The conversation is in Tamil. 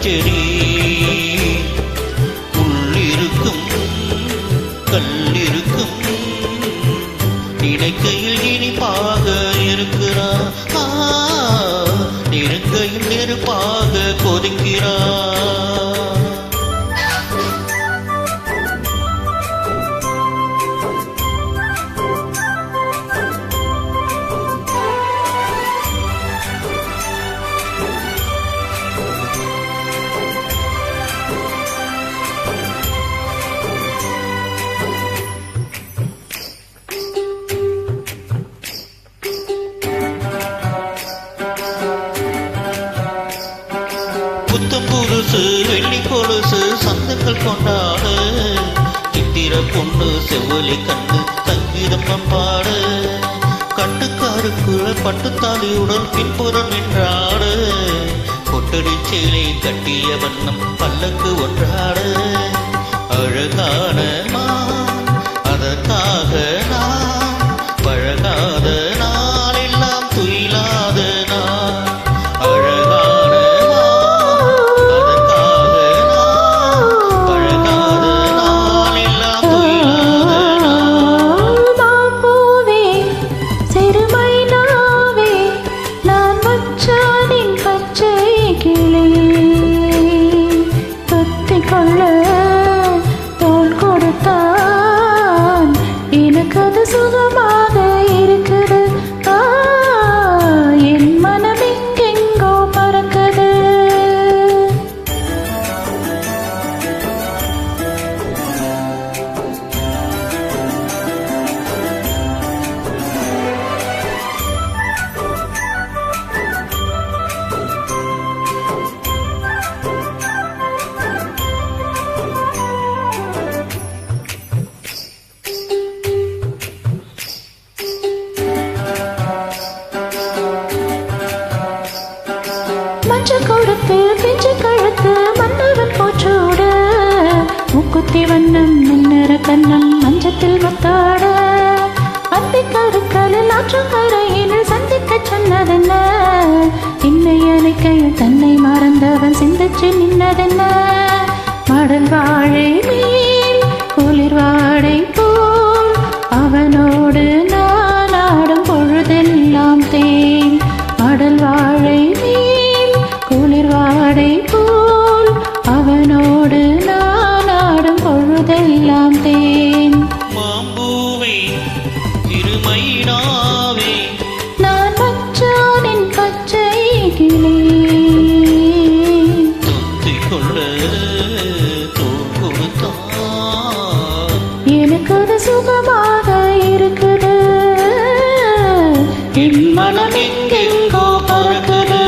செடி உள்ளிருக்கும் கல்லிருக்கும் நினைக்கையில் இனிப்பாக இருக்கிறார் நெருங்கையில் நெருப்பாக கொதிக்கிறார் புத்தம் புதுசு வெள்ளி கொலுசு சந்தங்கள் கொண்டாடு சித்திர பொண்ணு செவ்வலி கண்ணு சங்கீதம் பம்பாடு கட்டுக்காருக்குள்ள பட்டுத்தாலியுடன் பின்புறம் நின்றாடு கொட்டடி சேலை கட்டிய வண்ணம் பல்லக்கு ஒன்றாடு அழகான அதற்காக நான் பழகாத நாளெல்லாம் துயிலாத நான் சுகமாக இருக்குது என் மனம் எங்கெங்கோ பறக்குது கொடுத்து பிஞ்சு கழுத்து மன்னவன் போற்றோடு முக்குத்தி வண்ணம் மின்னற கண்ணம் மஞ்சத்தில் மத்தாட அத்தி கருக்கலில் ஆற்றங்கரையினில் சந்திக்க சொன்னதென்ன இன்னை அணைக்கையில் தன்னை மறந்தவன் சிந்திச்சு நின்னதென்ன மடல் வாழை மேல் குளிர் வாடை போல் அவனோடு நான் ஆடும் பொழுதெல்லாம் தேன் மடல் வாழை குளிர் வாடை போல் அவனோடு நான் ஆடும் பொழுதெல்லாம் தேன் மாம்பூவே திருமைனாவே நான் மச்சானின் பச்சை கிளி தொத்திக் கொள்ள தோல் கொடுத்தான் எனக்கு அது சுகமாக இருக்குது என் மனம் எங்கெங்கோ பறக்குது